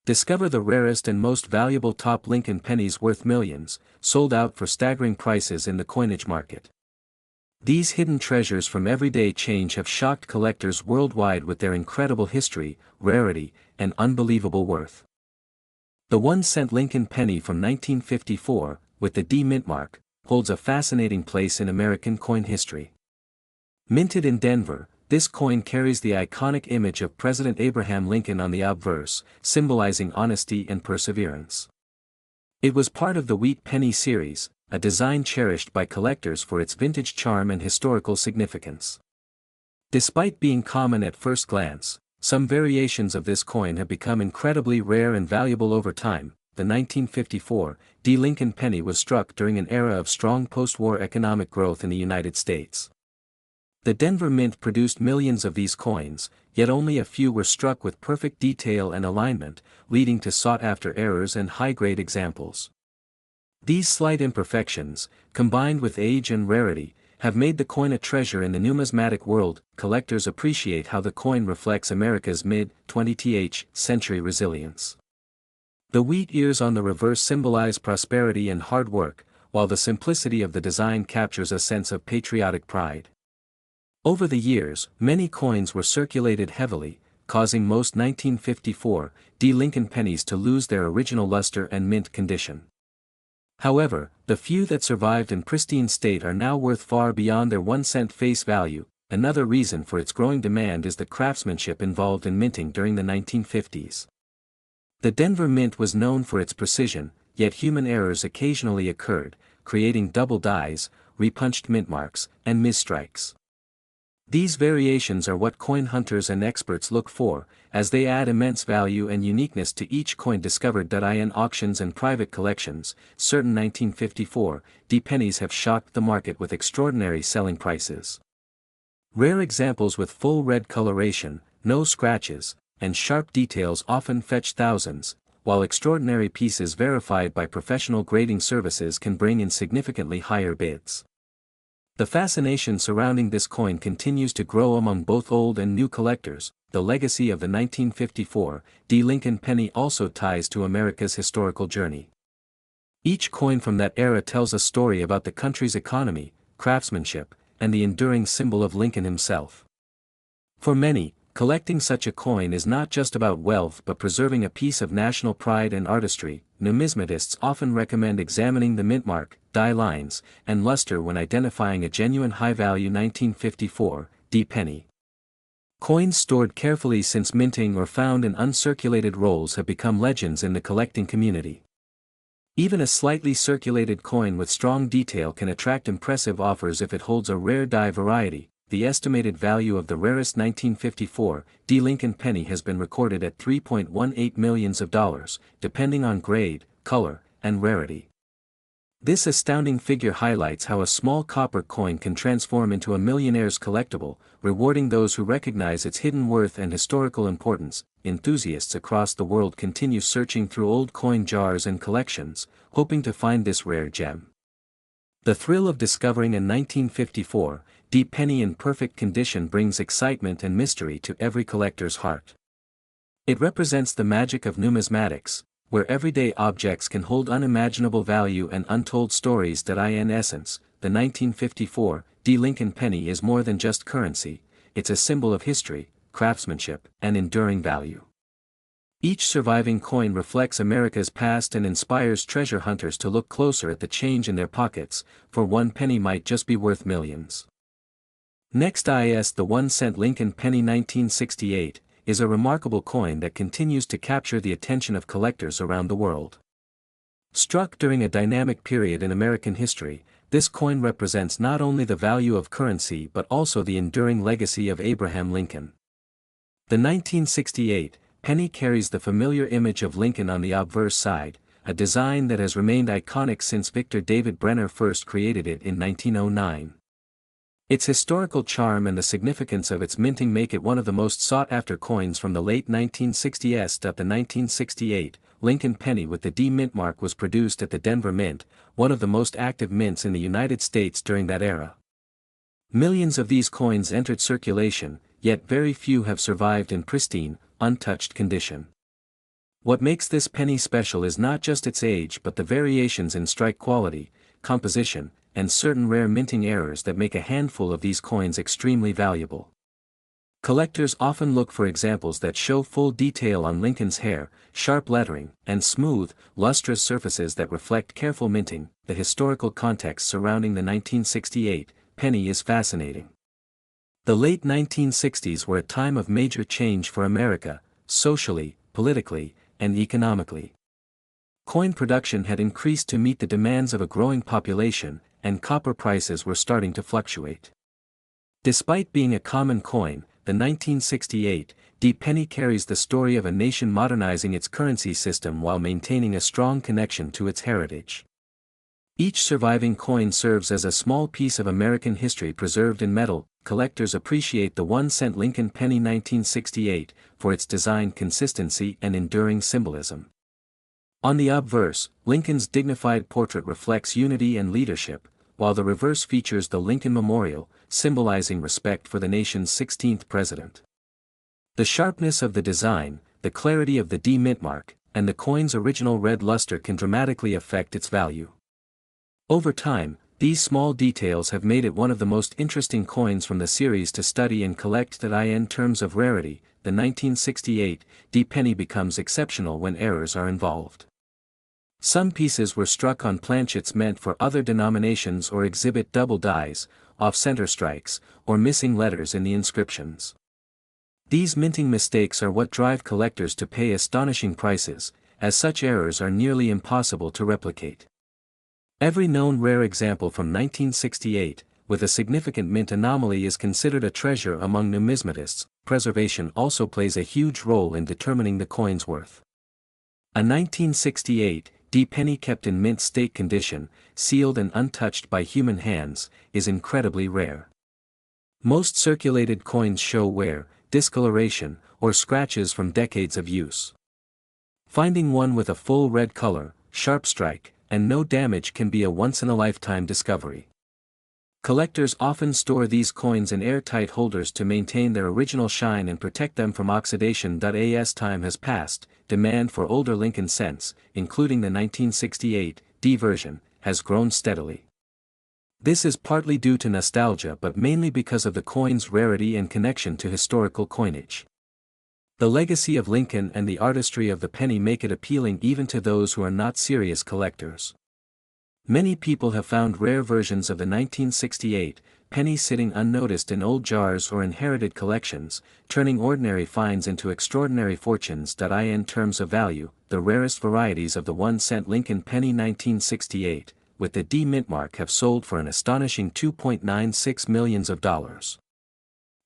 Discover the rarest and most valuable top Lincoln pennies worth millions, sold out for staggering prices in the coinage market. These hidden treasures from everyday change have shocked collectors worldwide with their incredible history, rarity, and unbelievable worth. The 1-cent Lincoln penny from 1954, with the D mint mark, holds a fascinating place in American coin history. Minted in Denver, this coin carries the iconic image of President Abraham Lincoln on the obverse, symbolizing honesty and perseverance. It was part of the Wheat Penny series, a design cherished by collectors for its vintage charm and historical significance. Despite being common at first glance, some variations of this coin have become incredibly rare and valuable over time. The 1954 D Lincoln penny was struck during an era of strong post-war economic growth in the United States. The Denver Mint produced millions of these coins, yet only a few were struck with perfect detail and alignment, leading to sought-after errors and high-grade examples. These slight imperfections, combined with age and rarity, have made the coin a treasure in the numismatic world. Collectors appreciate how the coin reflects America's mid-20th century resilience. The wheat ears on the reverse symbolize prosperity and hard work, while the simplicity of the design captures a sense of patriotic pride. Over the years, many coins were circulated heavily, causing most 1954 D Lincoln pennies to lose their original luster and mint condition. However, the few that survived in pristine state are now worth far beyond their 1-cent face value. Another reason for its growing demand is the craftsmanship involved in minting during the 1950s. The Denver Mint was known for its precision, yet human errors occasionally occurred, creating double dies, repunched mint marks, and misstrikes. These variations are what coin hunters and experts look for, as they add immense value and uniqueness to each coin discovered. In auctions and private collections, certain 1954 D pennies have shocked the market with extraordinary selling prices. Rare examples with full red coloration, no scratches, and sharp details often fetch thousands, while extraordinary pieces verified by professional grading services can bring in significantly higher bids. The fascination surrounding this coin continues to grow among both old and new collectors. The legacy of the 1954 D Lincoln penny also ties to America's historical journey. Each coin from that era tells a story about the country's economy, craftsmanship, and the enduring symbol of Lincoln himself. For many, collecting such a coin is not just about wealth but preserving a piece of national pride and artistry. Numismatists often recommend examining the mint mark, die lines, and luster when identifying a genuine high-value 1954 D penny. Coins stored carefully since minting or found in uncirculated rolls have become legends in the collecting community. Even a slightly circulated coin with strong detail can attract impressive offers if it holds a rare die variety. The estimated value of the rarest 1954 D Lincoln penny has been recorded at $3.18 million, depending on grade, color, and rarity. This astounding figure highlights how a small copper coin can transform into a millionaire's collectible, rewarding those who recognize its hidden worth and historical importance. Enthusiasts across the world continue searching through old coin jars and collections, hoping to find this rare gem. The thrill of discovering a 1954 D penny in perfect condition brings excitement and mystery to every collector's heart. It represents the magic of numismatics, where everyday objects can hold unimaginable value and untold stories. In essence, the 1954 D Lincoln penny is more than just currency, it's a symbol of history, craftsmanship, and enduring value. Each surviving coin reflects America's past and inspires treasure hunters to look closer at the change in their pockets, for one penny might just be worth millions. Next is the 1-cent Lincoln penny 1968, is a remarkable coin that continues to capture the attention of collectors around the world. Struck during a dynamic period in American history, this coin represents not only the value of currency but also the enduring legacy of Abraham Lincoln. The 1968 penny carries the familiar image of Lincoln on the obverse side, a design that has remained iconic since Victor David Brenner first created it in 1909. Its historical charm and the significance of its minting make it one of the most sought-after coins from the late 1960s. The 1968 Lincoln penny with the D mint mark was produced at the Denver Mint, one of the most active mints in the United States during that era. Millions of these coins entered circulation, yet very few have survived in pristine, untouched condition. What makes this penny special is not just its age but the variations in strike quality, composition, and certain rare minting errors that make a handful of these coins extremely valuable. Collectors often look for examples that show full detail on Lincoln's hair, sharp lettering, and smooth, lustrous surfaces that reflect careful minting. The historical context surrounding the 1968 penny is fascinating. The late 1960s were a time of major change for America, socially, politically, and economically. Coin production had increased to meet the demands of a growing population, and copper prices were starting to fluctuate. Despite being a common coin, the 1968 D penny carries the story of a nation modernizing its currency system while maintaining a strong connection to its heritage. Each surviving coin serves as a small piece of American history preserved in metal. Collectors appreciate the 1-cent Lincoln penny 1968 for its design consistency and enduring symbolism. On the obverse, Lincoln's dignified portrait reflects unity and leadership, while the reverse features the Lincoln Memorial, symbolizing respect for the nation's 16th president. The sharpness of the design, the clarity of the D mint mark, and the coin's original red luster can dramatically affect its value. Over time, these small details have made it one of the most interesting coins from the series to study and collect. That in terms of rarity, the 1968 D penny becomes exceptional when errors are involved. Some pieces were struck on planchets meant for other denominations or exhibit double dies, off-center strikes, or missing letters in the inscriptions. These minting mistakes are what drive collectors to pay astonishing prices, as such errors are nearly impossible to replicate. Every known rare example from 1968, with a significant mint anomaly, is considered a treasure among numismatists. Preservation also plays a huge role in determining the coin's worth. A 1968 D penny kept in mint state condition, sealed and untouched by human hands, is incredibly rare. Most circulated coins show wear, discoloration, or scratches from decades of use. Finding one with a full red color, sharp strike, and no damage can be a once-in-a-lifetime discovery. Collectors often store these coins in airtight holders to maintain their original shine and protect them from oxidation. As time has passed, demand for older Lincoln cents, including the 1968 D version, has grown steadily. This is partly due to nostalgia but mainly because of the coin's rarity and connection to historical coinage. The legacy of Lincoln and the artistry of the penny make it appealing even to those who are not serious collectors. Many people have found rare versions of the 1968 penny sitting unnoticed in old jars or inherited collections, turning ordinary finds into extraordinary fortunes. In terms of value, the rarest varieties of the 1-cent Lincoln penny 1968, with the D mint mark, have sold for an astonishing $2.96 million.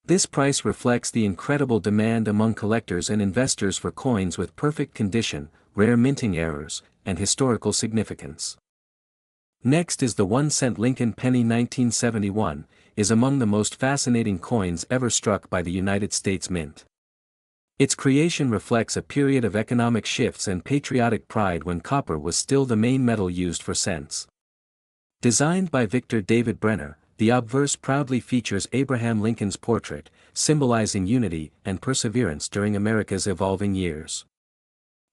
This price reflects the incredible demand among collectors and investors for coins with perfect condition, rare minting errors, and historical significance. Next is the 1-cent Lincoln penny 1971, is among the most fascinating coins ever struck by the United States Mint. Its creation reflects a period of economic shifts and patriotic pride when copper was still the main metal used for cents. Designed by Victor David Brenner, the obverse proudly features Abraham Lincoln's portrait, symbolizing unity and perseverance during America's evolving years.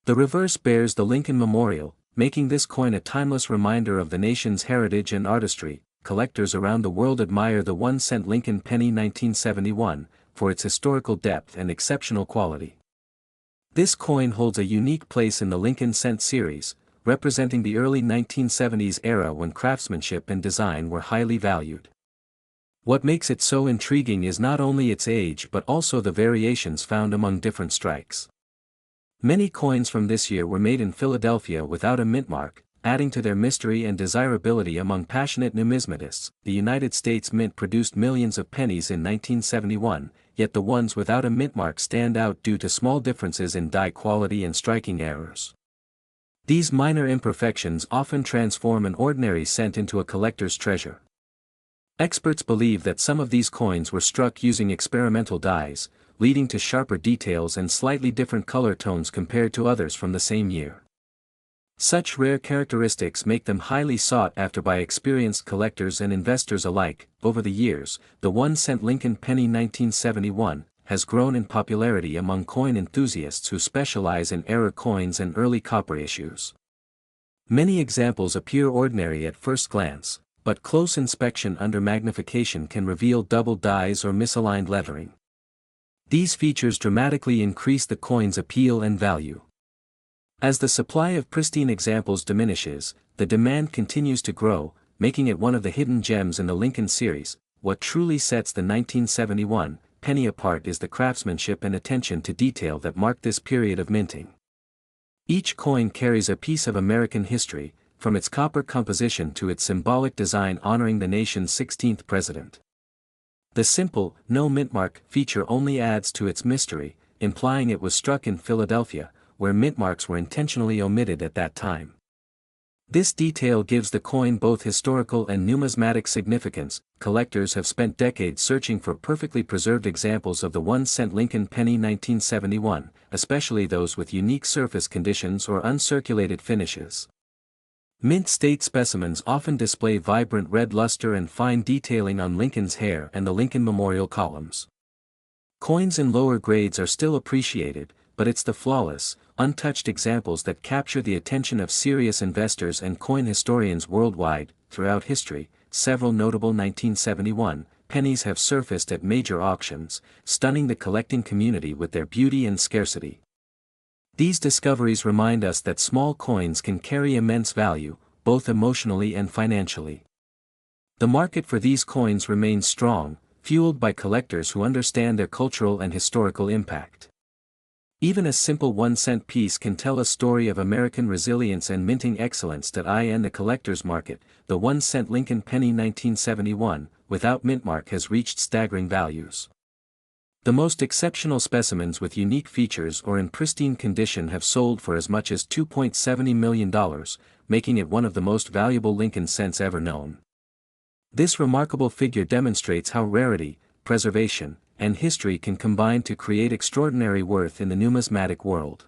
The reverse bears the Lincoln Memorial, making this coin a timeless reminder of the nation's heritage and artistry. Collectors around the world admire the 1-cent Lincoln penny 1971, for its historical depth and exceptional quality. This coin holds a unique place in the Lincoln cent series, representing the early 1970s era when craftsmanship and design were highly valued. What makes it so intriguing is not only its age but also the variations found among different strikes. Many coins from this year were made in Philadelphia without a mint mark, adding to their mystery and desirability among passionate numismatists. The United States Mint produced millions of pennies in 1971, yet the ones without a mint mark stand out due to small differences in die quality and striking errors. These minor imperfections often transform an ordinary cent into a collector's treasure. Experts believe that some of these coins were struck using experimental dies, leading to sharper details and slightly different color tones compared to others from the same year. Such rare characteristics make them highly sought after by experienced collectors and investors alike. Over the years, the 1-cent Lincoln penny 1971 has grown in popularity among coin enthusiasts who specialize in error coins and early copper issues. Many examples appear ordinary at first glance, but close inspection under magnification can reveal double dies or misaligned lettering. These features dramatically increase the coin's appeal and value. As the supply of pristine examples diminishes, the demand continues to grow, making it one of the hidden gems in the Lincoln series. What truly sets the 1971 penny apart is the craftsmanship and attention to detail that mark this period of minting. Each coin carries a piece of American history, from its copper composition to its symbolic design honoring the nation's 16th president. The simple, no mint mark feature only adds to its mystery, implying it was struck in Philadelphia, where mint marks were intentionally omitted at that time. This detail gives the coin both historical and numismatic significance. Collectors have spent decades searching for perfectly preserved examples of the 1-cent Lincoln penny 1971, especially those with unique surface conditions or uncirculated finishes. Mint state specimens often display vibrant red luster and fine detailing on Lincoln's hair and the Lincoln Memorial columns. Coins in lower grades are still appreciated, but it's the flawless, untouched examples that capture the attention of serious investors and coin historians worldwide. Throughout history, several notable 1971 pennies have surfaced at major auctions, stunning the collecting community with their beauty and scarcity. These discoveries remind us that small coins can carry immense value, both emotionally and financially. The market for these coins remains strong, fueled by collectors who understand their cultural and historical impact. Even a simple 1-cent piece can tell a story of American resilience and minting excellence. In the collector's market, the 1-cent Lincoln penny 1971, without mint mark, has reached staggering values. The most exceptional specimens with unique features or in pristine condition have sold for as much as $2.70 million, making it one of the most valuable Lincoln cents ever known. This remarkable figure demonstrates how rarity, preservation, and history can combine to create extraordinary worth in the numismatic world.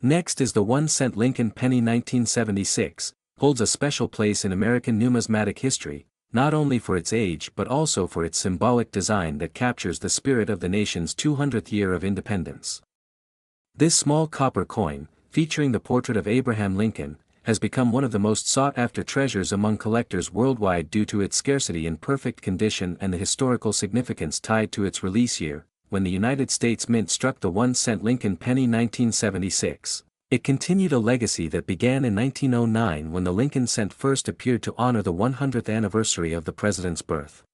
Next is the 1-cent Lincoln penny 1976, holds a special place in American numismatic history, not only for its age but also for its symbolic design that captures the spirit of the nation's 200th year of independence. This small copper coin, featuring the portrait of Abraham Lincoln, has become one of the most sought-after treasures among collectors worldwide due to its scarcity in perfect condition and the historical significance tied to its release year, when the United States Mint struck the 1-cent Lincoln penny 1976. It continued a legacy that began in 1909 when the Lincoln cent first appeared to honor the 100th anniversary of the president's birth.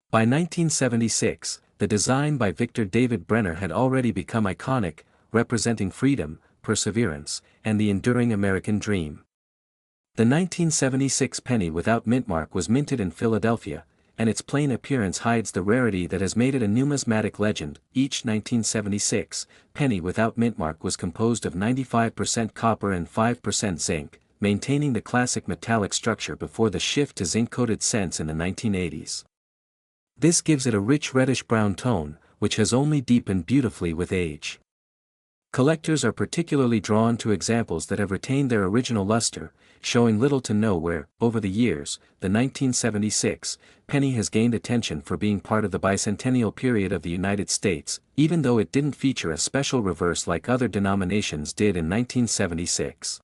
By 1976, the design by Victor David Brenner had already become iconic, representing freedom, perseverance, and the enduring American dream. The 1976 penny without mint mark was minted in Philadelphia, and its plain appearance hides the rarity that has made it a numismatic legend. Each 1976 penny without mint mark was composed of 95% copper and 5% zinc, maintaining the classic metallic structure before the shift to zinc-coated cents in the 1980s. This gives it a rich reddish-brown tone, which has only deepened beautifully with age. Collectors are particularly drawn to examples that have retained their original luster, showing little to no wear. Over the years, the 1976 penny has gained attention for being part of the bicentennial period of the United States, even though it didn't feature a special reverse like other denominations did in 1976.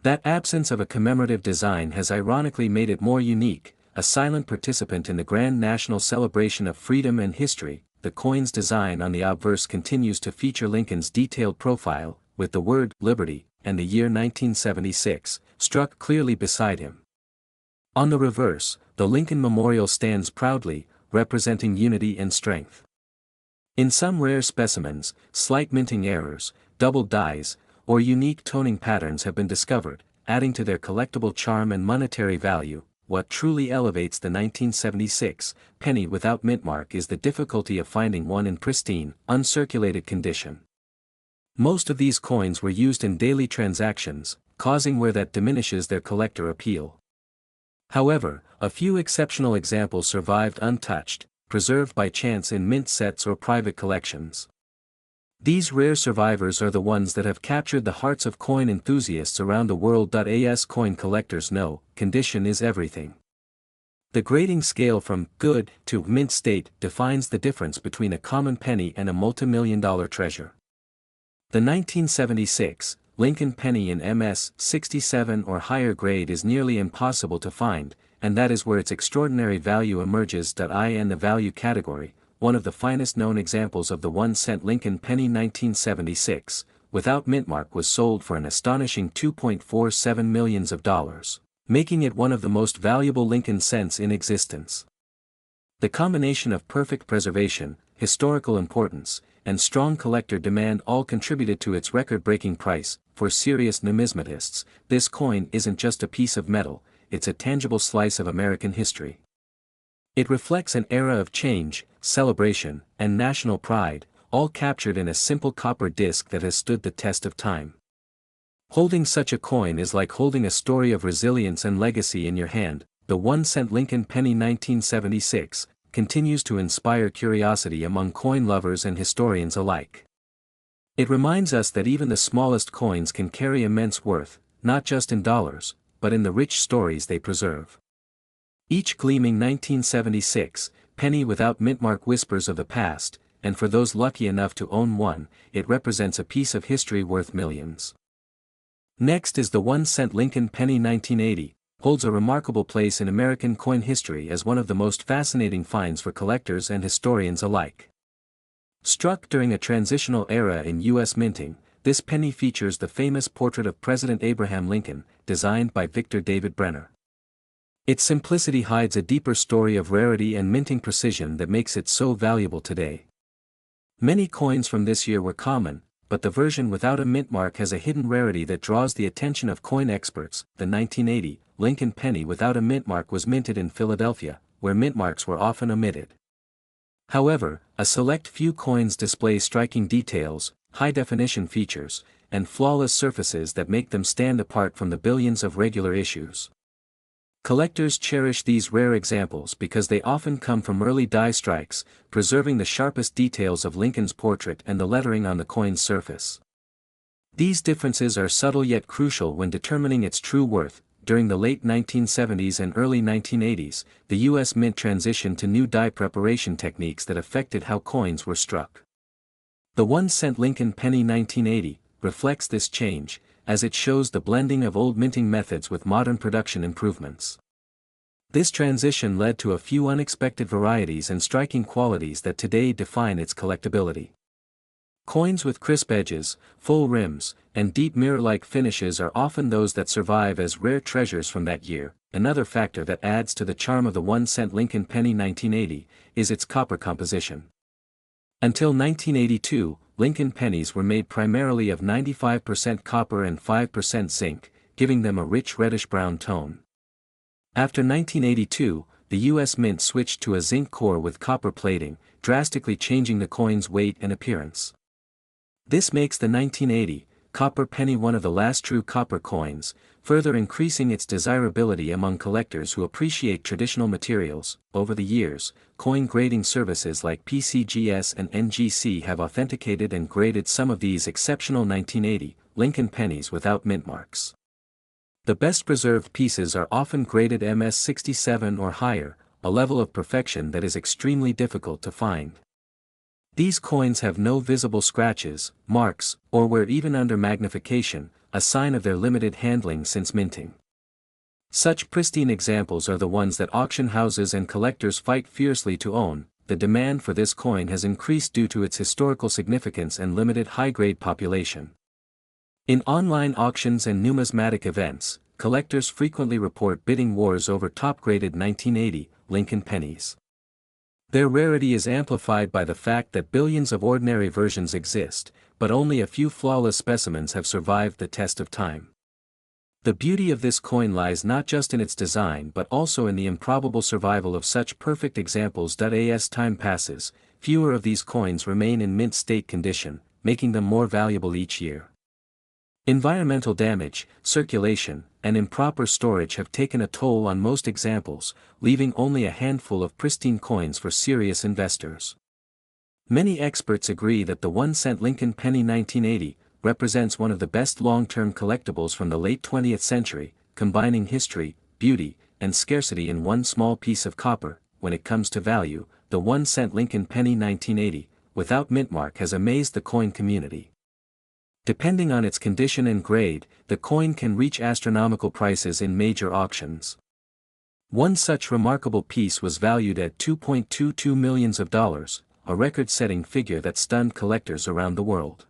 That absence of a commemorative design has ironically made it more unique, a silent participant in the grand national celebration of freedom and history. The coin's design on the obverse continues to feature Lincoln's detailed profile, with the word "Liberty" and the year 1976 struck clearly beside him. On the reverse, the Lincoln Memorial stands proudly, representing unity and strength. In some rare specimens, slight minting errors, double dies, or unique toning patterns have been discovered, adding to their collectible charm and monetary value. What truly elevates the 1976 penny without mint mark is the difficulty of finding one in pristine, uncirculated condition. Most of these coins were used in daily transactions, causing wear that diminishes their collector appeal. However, a few exceptional examples survived untouched, preserved by chance in mint sets or private collections. These rare survivors are the ones that have captured the hearts of coin enthusiasts around the world. As coin collectors know, condition is everything. The grading scale from good to mint state defines the difference between a common penny and a multimillion-dollar treasure. The 1976 Lincoln penny in MS 67 or higher grade is nearly impossible to find, and that is where its extraordinary value emerges. In the value category, one of the finest known examples of the 1-cent Lincoln penny 1976, without mintmark, was sold for an astonishing $2.47 million, making it one of the most valuable Lincoln cents in existence. The combination of perfect preservation, historical importance, and strong collector demand all contributed to its record-breaking price. For serious numismatists, this coin isn't just a piece of metal, it's a tangible slice of American history. It reflects an era of change, celebration, and national pride, all captured in a simple copper disc that has stood the test of time. Holding such a coin is like holding a story of resilience and legacy in your hand. The 1-cent Lincoln penny 1976 continues to inspire curiosity among coin lovers and historians alike. It reminds us that even the smallest coins can carry immense worth, not just in dollars, but in the rich stories they preserve. Each gleaming 1976 penny without mintmark whispers of the past, and for those lucky enough to own one, it represents a piece of history worth millions. Next is the 1-cent Lincoln penny 1980, holds a remarkable place in American coin history as one of the most fascinating finds for collectors and historians alike. Struck during a transitional era in U.S. minting, this penny features the famous portrait of President Abraham Lincoln, designed by Victor David Brenner. Its simplicity hides a deeper story of rarity and minting precision that makes it so valuable today. Many coins from this year were common, but the version without a mintmark has a hidden rarity that draws the attention of coin experts. The 1980 Lincoln penny without a mintmark was minted in Philadelphia, where mintmarks were often omitted. However, a select few coins display striking details, high-definition features, and flawless surfaces that make them stand apart from the billions of regular issues. Collectors cherish these rare examples because they often come from early die strikes, preserving the sharpest details of Lincoln's portrait and the lettering on the coin's surface. These differences are subtle yet crucial when determining its true worth. During the late 1970s and early 1980s, the U.S. Mint transitioned to new die preparation techniques that affected how coins were struck. The 1-cent Lincoln penny 1980 reflects this change, as it shows the blending of old minting methods with modern production improvements. This transition led to a few unexpected varieties and striking qualities that today define its collectability. Coins with crisp edges, full rims, and deep mirror-like finishes are often those that survive as rare treasures from that year. Another factor that adds to the charm of the 1-cent Lincoln penny 1980 is its copper composition. Until 1982, Lincoln pennies were made primarily of 95% copper and 5% zinc, giving them a rich reddish-brown tone. After 1982, the U.S. Mint switched to a zinc core with copper plating, drastically changing the coin's weight and appearance. This makes the 1980 copper penny one of the last true copper coins, further increasing its desirability among collectors who appreciate traditional materials. Over the years, coin grading services like PCGS and NGC have authenticated and graded some of these exceptional 1980 Lincoln pennies without mintmarks. The best preserved pieces are often graded MS 67 or higher, a level of perfection that is extremely difficult to find. These coins have no visible scratches, marks, or wear even under magnification, a sign of their limited handling since minting. Such pristine examples are the ones that auction houses and collectors fight fiercely to own. The demand for this coin has increased due to its historical significance and limited high-grade population. In online auctions and numismatic events, collectors frequently report bidding wars over top-graded 1980 Lincoln pennies. Their rarity is amplified by the fact that billions of ordinary versions exist, but only a few flawless specimens have survived the test of time. The beauty of this coin lies not just in its design but also in the improbable survival of such perfect examples. As time passes, fewer of these coins remain in mint state condition, making them more valuable each year. Environmental damage, circulation, and improper storage have taken a toll on most examples, leaving only a handful of pristine coins for serious investors. Many experts agree that the 1-cent Lincoln penny 1980 represents one of the best long-term collectibles from the late 20th century, combining history, beauty, and scarcity in one small piece of copper. When it comes to value, the 1-cent Lincoln penny 1980, without mint mark, has amazed the coin community. Depending on its condition and grade, the coin can reach astronomical prices in major auctions. One such remarkable piece was valued at $2.22 million, a record-setting figure that stunned collectors around the world.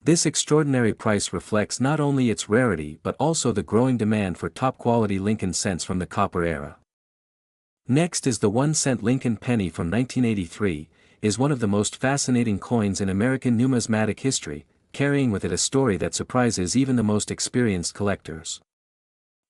This extraordinary price reflects not only its rarity but also the growing demand for top-quality Lincoln cents from the copper era. Next is the 1-cent Lincoln penny from 1983, is one of the most fascinating coins in American numismatic history, carrying with it a story that surprises even the most experienced collectors.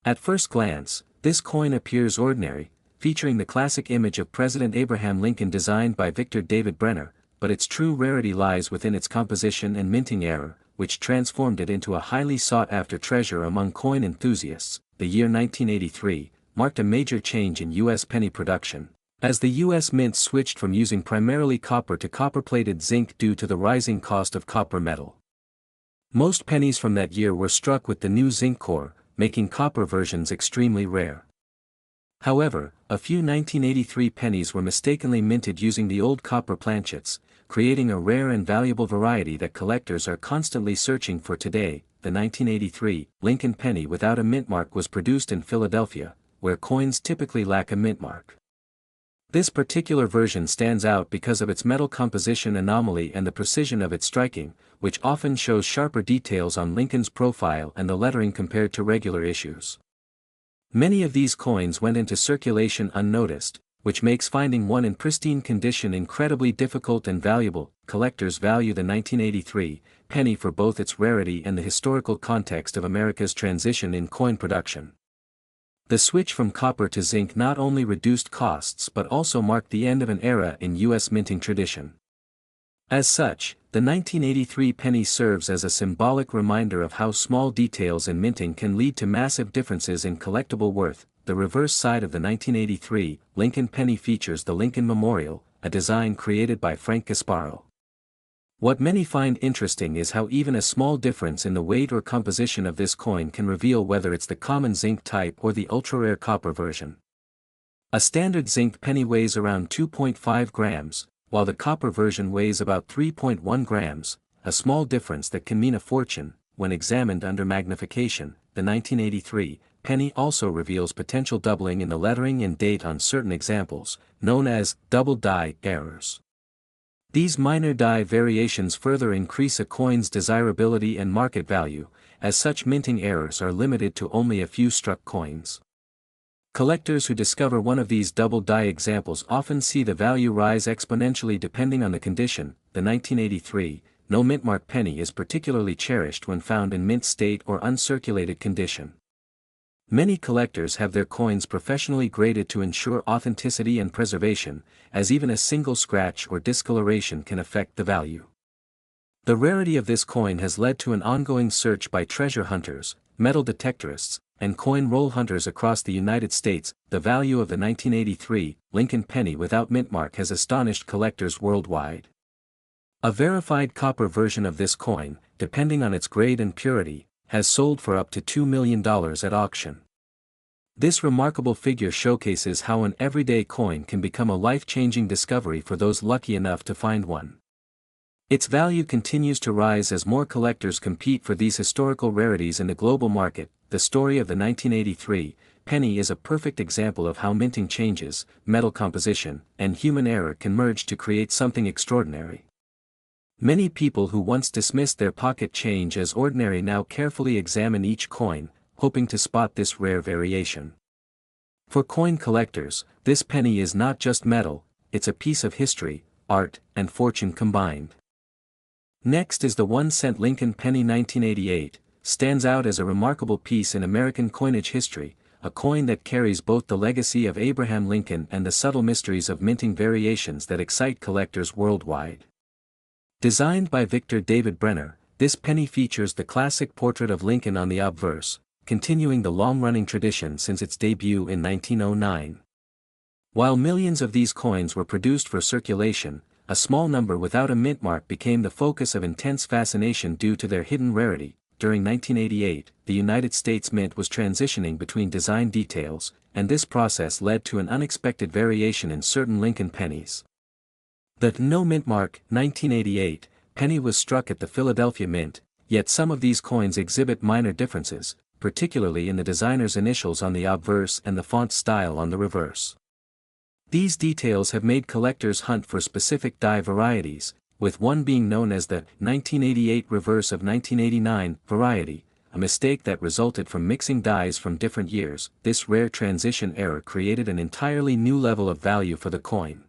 At first glance, this coin appears ordinary, featuring the classic image of President Abraham Lincoln designed by Victor David Brenner, but its true rarity lies within its composition and minting error, which transformed it into a highly sought-after treasure among coin enthusiasts. The year 1983 marked a major change in U.S. penny production, as the U.S. Mint switched from using primarily copper to copper-plated zinc due to the rising cost of copper metal. Most pennies from that year were struck with the new zinc core, making copper versions extremely rare. However, a few 1983 pennies were mistakenly minted using the old copper planchets, creating a rare and valuable variety that collectors are constantly searching for today. The 1983 Lincoln penny without a mint mark was produced in Philadelphia, where coins typically lack a mint mark. This particular version stands out because of its metal composition anomaly and the precision of its striking, which often shows sharper details on Lincoln's profile and the lettering compared to regular issues. Many of these coins went into circulation unnoticed, which makes finding one in pristine condition incredibly difficult and valuable. Collectors value the 1983 penny for both its rarity and the historical context of America's transition in coin production. The switch from copper to zinc not only reduced costs but also marked the end of an era in U.S. minting tradition. As such, the 1983 penny serves as a symbolic reminder of how small details in minting can lead to massive differences in collectible worth. The reverse side of the 1983 Lincoln penny features the Lincoln Memorial, a design created by Frank Gasparo. What many find interesting is how even a small difference in the weight or composition of this coin can reveal whether it's the common zinc type or the ultra-rare copper version. A standard zinc penny weighs around 2.5 grams, while the copper version weighs about 3.1 grams, a small difference that can mean a fortune. When examined under magnification, the 1983 penny also reveals potential doubling in the lettering and date on certain examples, known as double die errors. These minor die variations further increase a coin's desirability and market value, as such minting errors are limited to only a few struck coins. Collectors who discover one of these double die examples often see the value rise exponentially depending on the condition. The 1983 no mint mark penny is particularly cherished when found in mint state or uncirculated condition. Many collectors have their coins professionally graded to ensure authenticity and preservation, as even a single scratch or discoloration can affect the value. The rarity of this coin has led to an ongoing search by treasure hunters, metal detectorists, and coin roll hunters across the United States. The value of the 1983 Lincoln penny without mint mark has astonished collectors worldwide. A verified copper version of this coin, depending on its grade and purity, has sold for up to $2 million at auction. This remarkable figure showcases how an everyday coin can become a life-changing discovery for those lucky enough to find one. Its value continues to rise as more collectors compete for these historical rarities in the global market. The story of the 1983 penny is a perfect example of how minting changes, metal composition, and human error can merge to create something extraordinary. Many people who once dismissed their pocket change as ordinary now carefully examine each coin, hoping to spot this rare variation. For coin collectors, this penny is not just metal, it's a piece of history, art, and fortune combined. Next is the 1-cent Lincoln penny 1988, stands out as a remarkable piece in American coinage history, a coin that carries both the legacy of Abraham Lincoln and the subtle mysteries of minting variations that excite collectors worldwide. Designed by Victor David Brenner, this penny features the classic portrait of Lincoln on the obverse, continuing the long-running tradition since its debut in 1909. While millions of these coins were produced for circulation, a small number without a mint mark became the focus of intense fascination due to their hidden rarity. during 1988, the United States Mint was transitioning between design details, and this process led to an unexpected variation in certain Lincoln pennies. The No Mint Mark, 1988, penny was struck at the Philadelphia Mint, yet some of these coins exhibit minor differences, particularly in the designer's initials on the obverse and the font style on the reverse. These details have made collectors hunt for specific die varieties, with one being known as the 1988 reverse of 1989 variety, a mistake that resulted from mixing dies from different years. This rare transition error created an entirely new level of value for the coin.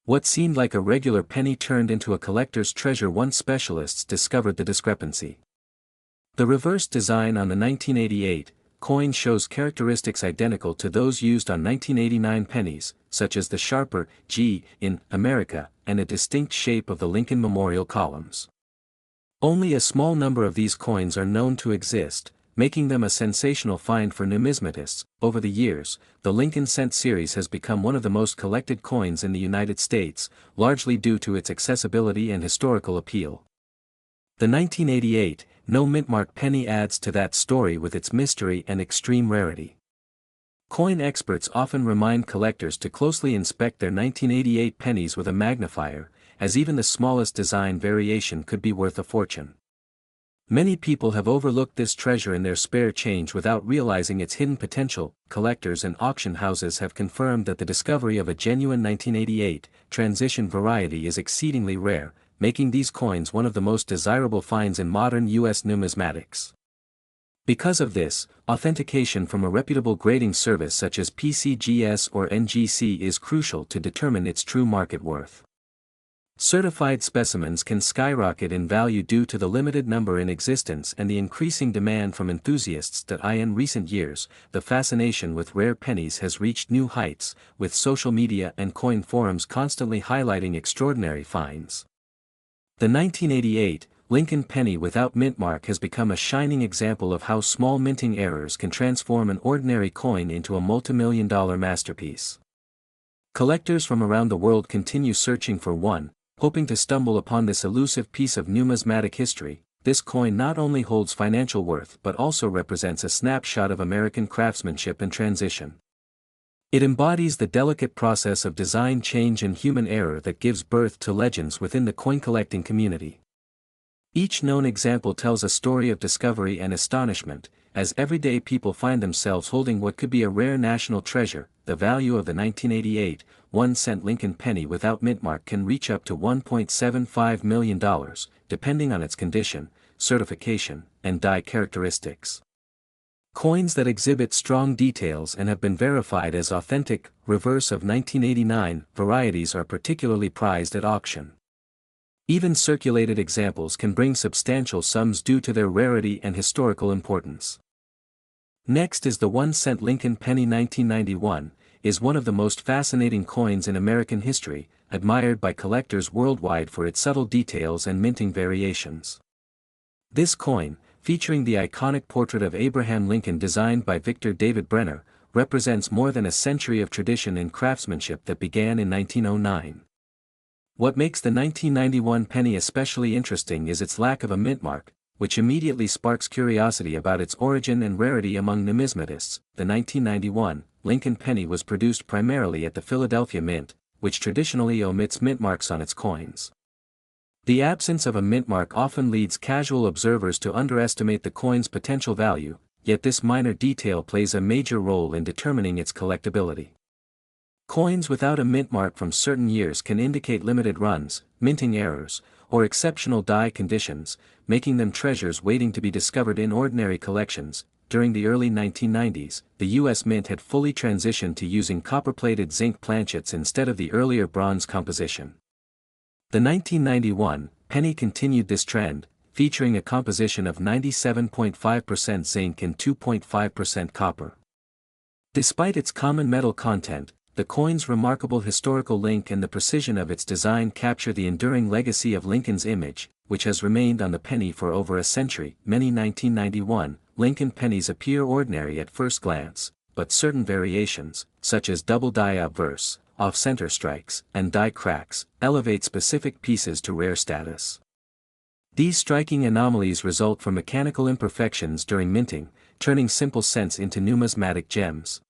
What seemed like a regular penny turned into a collector's treasure once specialists discovered the discrepancy. The reverse design on the 1988 coin shows characteristics identical to those used on 1989 pennies, such as the sharper G in America, and a distinct shape of the Lincoln Memorial columns. Only a small number of these coins are known to exist, making them a sensational find for numismatists. Over the years, the Lincoln Cent series has become one of the most collected coins in the United States, largely due to its accessibility and historical appeal. The 1988 No Mint Mark penny adds to that story with its mystery and extreme rarity. Coin experts often remind collectors to closely inspect their 1988 pennies with a magnifier, as even the smallest design variation could be worth a fortune. Many people have overlooked this treasure in their spare change without realizing its hidden potential. Collectors and auction houses have confirmed that the discovery of a genuine 1988 transition variety is exceedingly rare, making these coins one of the most desirable finds in modern U.S. numismatics. Because of this, authentication from a reputable grading service such as PCGS or NGC is crucial to determine its true market worth. Certified specimens can skyrocket in value due to the limited number in existence and the increasing demand from enthusiasts. In recent years, the fascination with rare pennies has reached new heights, with social media and coin forums constantly highlighting extraordinary finds. The 1988 Lincoln penny without mint mark has become a shining example of how small minting errors can transform an ordinary coin into a multimillion-dollar masterpiece. Collectors from around the world continue searching for one, hoping to stumble upon this elusive piece of numismatic history. This coin not only holds financial worth but also represents a snapshot of American craftsmanship and transition. It embodies the delicate process of design change and human error that gives birth to legends within the coin collecting community. Each known example tells a story of discovery and astonishment, as everyday people find themselves holding what could be a rare national treasure. The value of the 1988 1-cent Lincoln penny without mint mark can reach up to $1.75 million, depending on its condition, certification, and die characteristics. Coins that exhibit strong details and have been verified as authentic, reverse of 1989 varieties are particularly prized at auction. Even circulated examples can bring substantial sums due to their rarity and historical importance. Next is the 1-cent Lincoln penny. 1991 is one of the most fascinating coins in American history, admired by collectors worldwide for its subtle details and minting variations. This coin, featuring the iconic portrait of Abraham Lincoln designed by Victor David Brenner, represents more than a century of tradition in craftsmanship that began in 1909. What makes the 1991 penny especially interesting is its lack of a mint mark, which immediately sparks curiosity about its origin and rarity among numismatists. The 1991 Lincoln penny was produced primarily at the Philadelphia Mint, which traditionally omits mint marks on its coins. The absence of a mint mark often leads casual observers to underestimate the coin's potential value, yet this minor detail plays a major role in determining its collectability. Coins without a mint mark from certain years can indicate limited runs, minting errors, or exceptional die conditions, making them treasures waiting to be discovered in ordinary collections. During the early 1990s, the U.S. Mint had fully transitioned to using copper-plated zinc planchets instead of the earlier bronze composition. The 1991 penny continued this trend, featuring a composition of 97.5% zinc and 2.5% copper. Despite its common metal content, the coin's remarkable historical link and the precision of its design capture the enduring legacy of Lincoln's image, which has remained on the penny for over a century. Many 1991 Lincoln pennies appear ordinary at first glance, but certain variations, such as double die obverse, off-center strikes, and die cracks, elevate specific pieces to rare status. These striking anomalies result from mechanical imperfections during minting, turning simple cents into numismatic gems.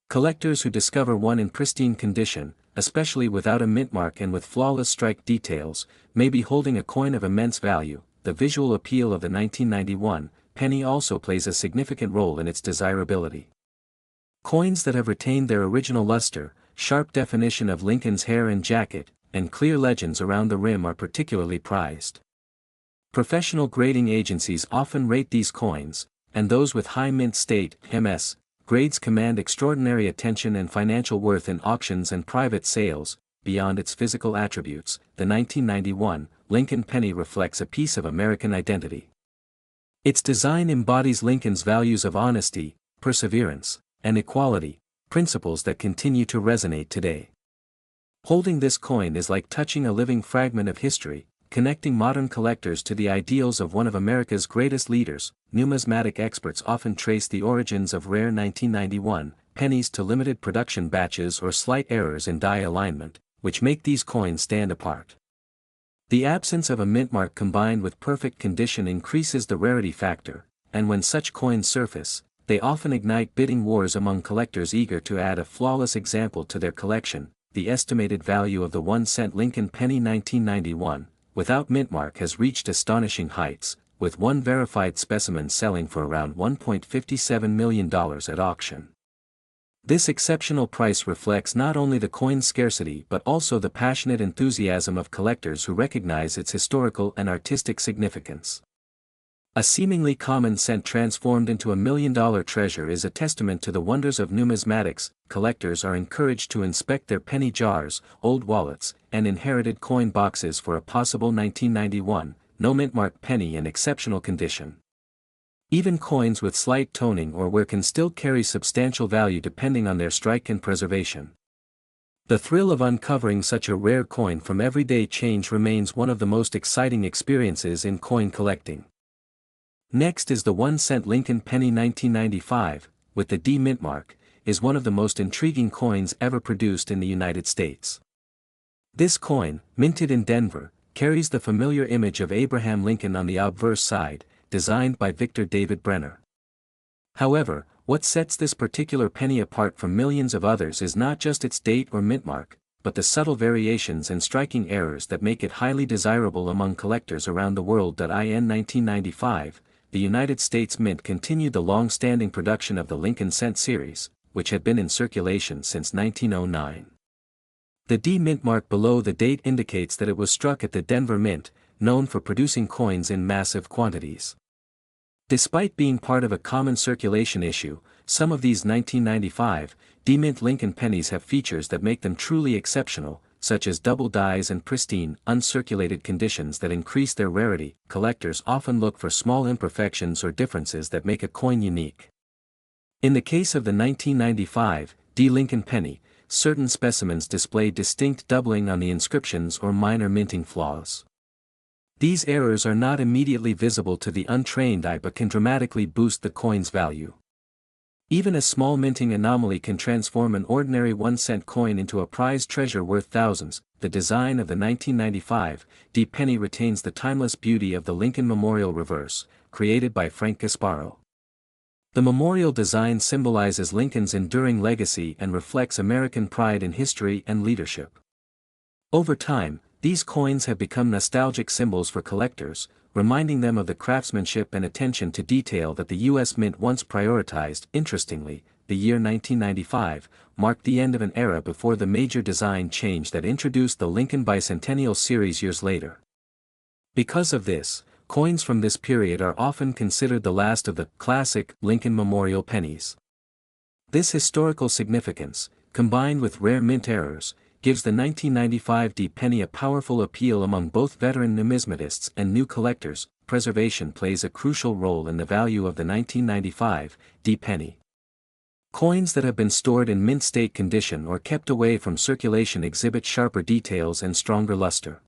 Collectors who discover one in pristine condition, especially without a mint mark and with flawless strike details, may be holding a coin of immense value. The visual appeal of the 1991 penny also plays a significant role in its desirability. Coins that have retained their original luster, sharp definition of Lincoln's hair and jacket, and clear legends around the rim are particularly prized. Professional grading agencies often rate these coins, and those with high mint state (MS) grades command extraordinary attention and financial worth in auctions and private sales. Beyond its physical attributes, the 1991 Lincoln penny reflects a piece of American identity. Its design embodies Lincoln's values of honesty, perseverance, and equality, principles that continue to resonate today. Holding this coin is like touching a living fragment of history, connecting modern collectors to the ideals of one of America's greatest leaders. Numismatic experts often trace the origins of rare 1991 pennies to limited production batches or slight errors in die alignment, which make these coins stand apart. The absence of a mint mark combined with perfect condition increases the rarity factor, and when such coins surface, they often ignite bidding wars among collectors eager to add a flawless example to their collection. The estimated value of the 1-cent Lincoln penny 1991, without mint mark, has reached astonishing heights, with one verified specimen selling for around $1.57 million at auction. This exceptional price reflects not only the coin's scarcity but also the passionate enthusiasm of collectors who recognize its historical and artistic significance. A seemingly common cent transformed into a million-dollar treasure is a testament to the wonders of numismatics. Collectors are encouraged to inspect their penny jars, old wallets, and inherited coin boxes for a possible 1991 no-mint mark penny in exceptional condition. Even coins with slight toning or wear can still carry substantial value depending on their strike and preservation. The thrill of uncovering such a rare coin from everyday change remains one of the most exciting experiences in coin collecting. Next is the 1-cent Lincoln penny 1995, with the D mint mark, is one of the most intriguing coins ever produced in the United States. This coin, minted in Denver, carries the familiar image of Abraham Lincoln on the obverse side, designed by Victor David Brenner. However, what sets this particular penny apart from millions of others is not just its date or mint mark, but the subtle variations and striking errors that make it highly desirable among collectors around the world. In 1995, the United States Mint continued the long-standing production of the Lincoln Cent series, which had been in circulation since 1909. The D mint mark below the date indicates that it was struck at the Denver Mint, known for producing coins in massive quantities. Despite being part of a common circulation issue, some of these 1995 D-mint Lincoln pennies have features that make them truly exceptional, such as double dies and pristine, uncirculated conditions that increase their rarity. Collectors often look for small imperfections or differences that make a coin unique. In the case of the 1995 D Lincoln penny, certain specimens display distinct doubling on the inscriptions or minor minting flaws. These errors are not immediately visible to the untrained eye but can dramatically boost the coin's value. Even a small minting anomaly can transform an ordinary 1-cent coin into a prized treasure worth thousands. The design of the 1995 D penny retains the timeless beauty of the Lincoln Memorial reverse, created by Frank Gasparo. The memorial design symbolizes Lincoln's enduring legacy and reflects American pride in history and leadership. Over time, these coins have become nostalgic symbols for collectors, reminding them of the craftsmanship and attention to detail that the U.S. Mint once prioritized. Interestingly, the year 1995 marked the end of an era before the major design change that introduced the Lincoln Bicentennial series years later. Because of this, coins from this period are often considered the last of the classic Lincoln Memorial pennies. This historical significance, combined with rare mint errors, gives the 1995 D penny a powerful appeal among both veteran numismatists and new collectors. Preservation plays a crucial role in the value of the 1995 D penny. Coins that have been stored in mint state condition or kept away from circulation exhibit sharper details and stronger luster.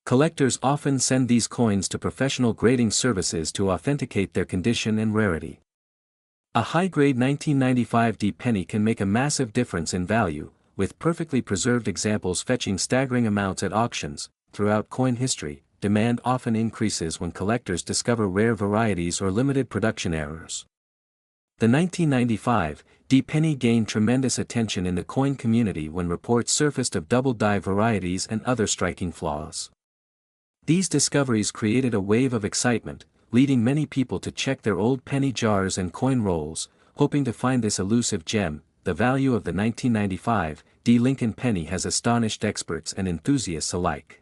Collectors often send these coins to professional grading services to authenticate their condition and rarity. A high-grade 1995 D penny can make a massive difference in value, with perfectly preserved examples fetching staggering amounts at auctions. Throughout coin history, demand often increases when collectors discover rare varieties or limited production errors. The 1995 D penny gained tremendous attention in the coin community when reports surfaced of double-die varieties and other striking flaws. These discoveries created a wave of excitement, leading many people to check their old penny jars and coin rolls, hoping to find this elusive gem. The value of the 1995 D Lincoln penny has astonished experts and enthusiasts alike.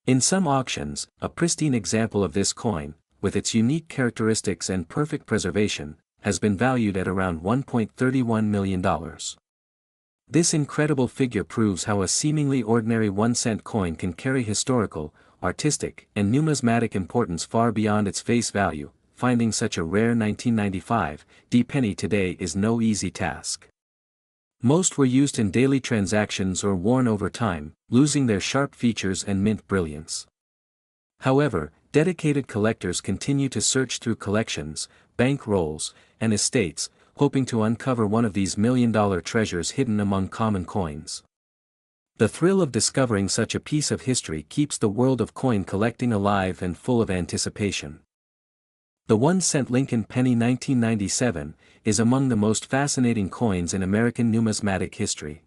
In some auctions, a pristine example of this coin, with its unique characteristics and perfect preservation, has been valued at around $1.31 million. This incredible figure proves how a seemingly ordinary 1-cent coin can carry historical, artistic, and numismatic importance far beyond its face value. Finding such a rare 1995 D penny today is no easy task. Most were used in daily transactions or worn over time, losing their sharp features and mint brilliance. However, dedicated collectors continue to search through collections, bank rolls, and estates, hoping to uncover one of these million-dollar treasures hidden among common coins. The thrill of discovering such a piece of history keeps the world of coin collecting alive and full of anticipation. The 1-cent Lincoln penny 1997 is among the most fascinating coins in American numismatic history.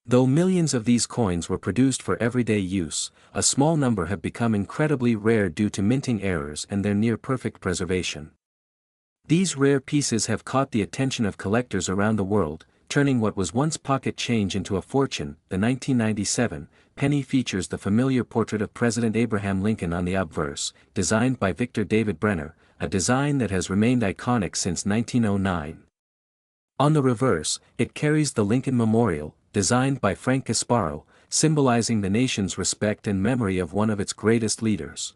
Though millions of these coins were produced for everyday use, a small number have become incredibly rare due to minting errors and their near-perfect preservation. These rare pieces have caught the attention of collectors around the world, turning what was once pocket change into a fortune. The 1997 penny features the familiar portrait of President Abraham Lincoln on the obverse, designed by Victor David Brenner, a design that has remained iconic since 1909. On the reverse, it carries the Lincoln Memorial, designed by Frank Casparo, symbolizing the nation's respect and memory of one of its greatest leaders.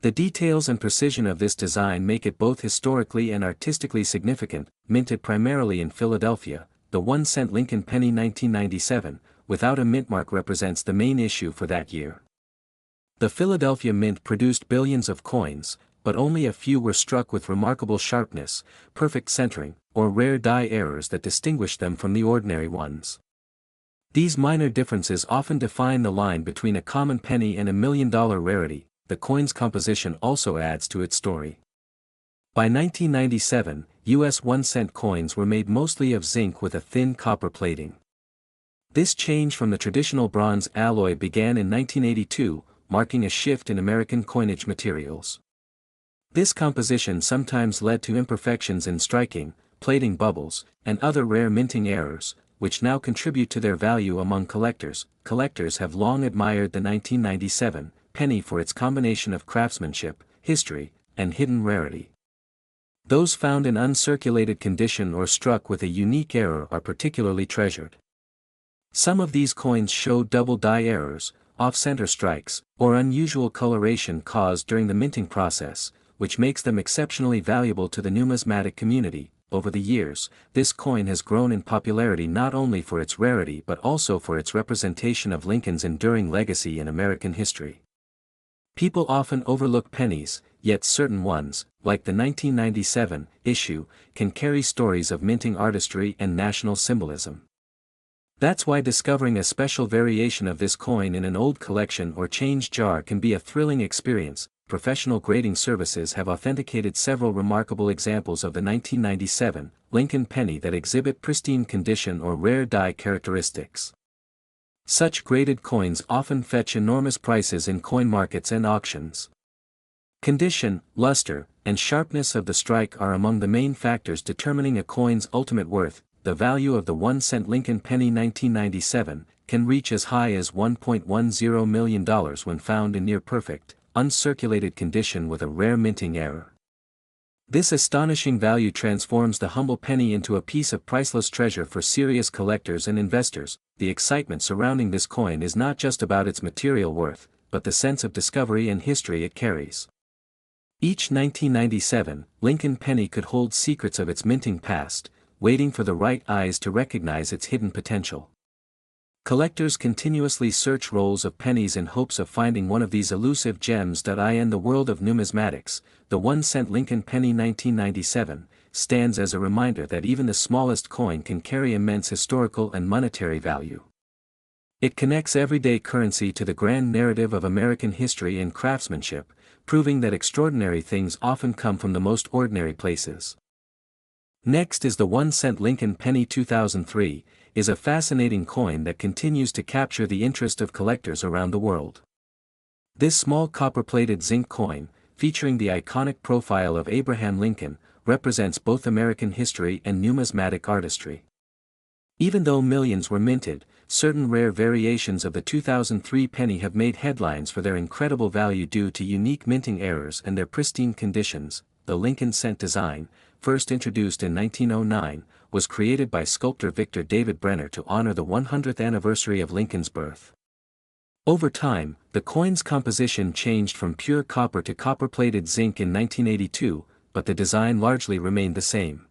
The details and precision of this design make it both historically and artistically significant. Minted primarily in Philadelphia, the 1-cent Lincoln penny 1997, without a mint mark, represents the main issue for that year. The Philadelphia Mint produced billions of coins, but only a few were struck with remarkable sharpness, perfect centering, or rare die errors that distinguished them from the ordinary ones. These minor differences often define the line between a common penny and a million-dollar rarity. The coin's composition also adds to its story. By 1997, U.S. 1-cent coins were made mostly of zinc with a thin copper plating. This change from the traditional bronze alloy began in 1982, marking a shift in American coinage materials. This composition sometimes led to imperfections in striking, plating bubbles, and other rare minting errors, which now contribute to their value among collectors. Collectors have long admired the 1997 penny for its combination of craftsmanship, history, and hidden rarity. Those found in uncirculated condition or struck with a unique error are particularly treasured. Some of these coins show double die errors, off-center strikes, or unusual coloration caused during the minting process, which makes them exceptionally valuable to the numismatic community. Over the years, this coin has grown in popularity not only for its rarity but also for its representation of Lincoln's enduring legacy in American history. People often overlook pennies, yet certain ones, like the 1997 issue, can carry stories of minting artistry and national symbolism. That's why discovering a special variation of this coin in an old collection or change jar can be a thrilling experience. Professional grading services have authenticated several remarkable examples of the 1997 Lincoln penny that exhibit pristine condition or rare die characteristics. Such graded coins often fetch enormous prices in coin markets and auctions. Condition, luster, and sharpness of the strike are among the main factors determining a coin's ultimate worth. The value of the 1-cent Lincoln penny 1997 can reach as high as $1.10 million when found in near-perfect, uncirculated condition with a rare minting error. This astonishing value transforms the humble penny into a piece of priceless treasure for serious collectors and investors. The excitement surrounding this coin is not just about its material worth, but the sense of discovery and history it carries. Each 1997 Lincoln penny could hold secrets of its minting past, waiting for the right eyes to recognize its hidden potential. Collectors continuously search rolls of pennies in hopes of finding one of these elusive gems. In the world of numismatics, the 1-cent Lincoln penny 1997 stands as a reminder that even the smallest coin can carry immense historical and monetary value. It connects everyday currency to the grand narrative of American history and craftsmanship, proving that extraordinary things often come from the most ordinary places. Next is the 1-cent Lincoln penny 2003, is a fascinating coin that continues to capture the interest of collectors around the world. This small copper-plated zinc coin, featuring the iconic profile of Abraham Lincoln, represents both American history and numismatic artistry. Even though millions were minted, certain rare variations of the 2003 penny have made headlines for their incredible value due to unique minting errors and their pristine conditions. The Lincoln cent design, first introduced in 1909, was created by sculptor Victor David Brenner to honor the 100th anniversary of Lincoln's birth. Over time, the coin's composition changed from pure copper to copper-plated zinc in 1982, but the design largely remained the same.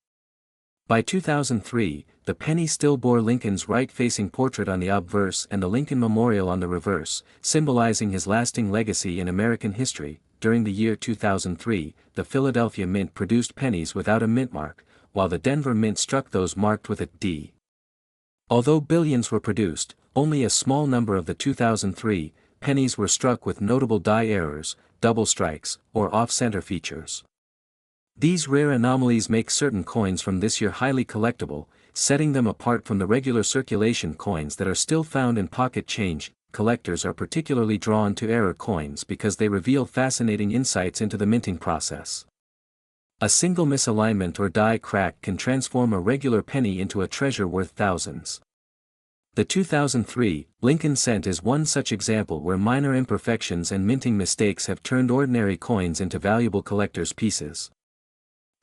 By 2003, the penny still bore Lincoln's right-facing portrait on the obverse and the Lincoln Memorial on the reverse, symbolizing his lasting legacy in American history. During the year 2003, the Philadelphia Mint produced pennies without a mint mark, while the Denver Mint struck those marked with a D. Although billions were produced, only a small number of the 2003 pennies were struck with notable die errors, double strikes, or off-center features. These rare anomalies make certain coins from this year highly collectible, setting them apart from the regular circulation coins that are still found in pocket change. Collectors are particularly drawn to error coins because they reveal fascinating insights into the minting process. A single misalignment or die crack can transform a regular penny into a treasure worth thousands. The 2003 Lincoln cent is one such example where minor imperfections and minting mistakes have turned ordinary coins into valuable collector's pieces.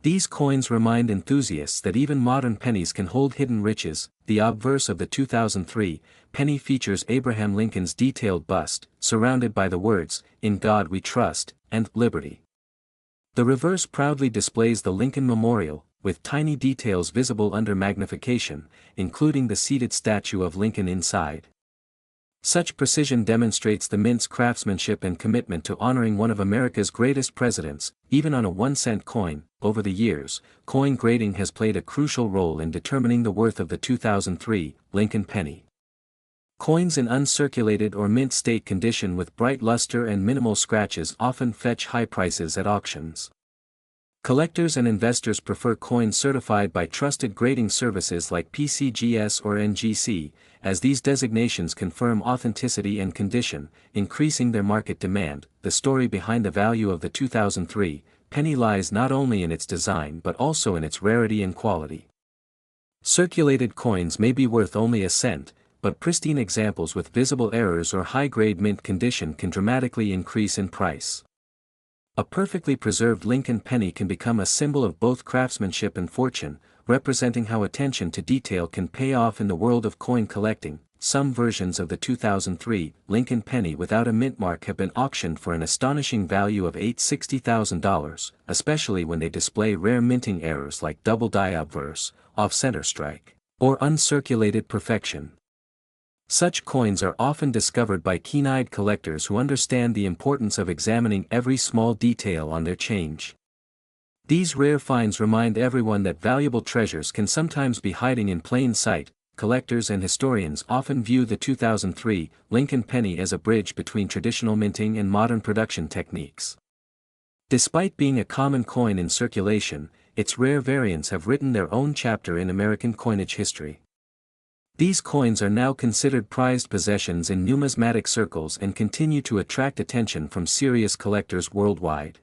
These coins remind enthusiasts that even modern pennies can hold hidden riches. The obverse of the 2003 penny features Abraham Lincoln's detailed bust, surrounded by the words, "In God We Trust," and "Liberty." The reverse proudly displays the Lincoln Memorial, with tiny details visible under magnification, including the seated statue of Lincoln inside. Such precision demonstrates the mint's craftsmanship and commitment to honoring one of America's greatest presidents. Even on a 1-cent coin. Over the years, coin grading has played a crucial role in determining the worth of the 2003 Lincoln penny. Coins in uncirculated or mint state condition with bright luster and minimal scratches often fetch high prices at auctions. Collectors and investors prefer coins certified by trusted grading services like PCGS or NGC, as these designations confirm authenticity and condition, increasing their market demand. The story behind the value of the 2003 penny lies not only in its design but also in its rarity and quality. Circulated coins may be worth only a cent, but pristine examples with visible errors or high-grade mint condition can dramatically increase in price. A perfectly preserved Lincoln penny can become a symbol of both craftsmanship and fortune, representing how attention to detail can pay off in the world of coin collecting. Some versions of the 2003 Lincoln penny without a mint mark have been auctioned for an astonishing value of $860,000, especially when they display rare minting errors like double die obverse, off-center strike, or uncirculated perfection. Such coins are often discovered by keen-eyed collectors who understand the importance of examining every small detail on their change. These rare finds remind everyone that valuable treasures can sometimes be hiding in plain sight. Collectors and historians often view the 2003 Lincoln penny as a bridge between traditional minting and modern production techniques. Despite being a common coin in circulation, its rare variants have written their own chapter in American coinage history. These coins are now considered prized possessions in numismatic circles and continue to attract attention from serious collectors worldwide.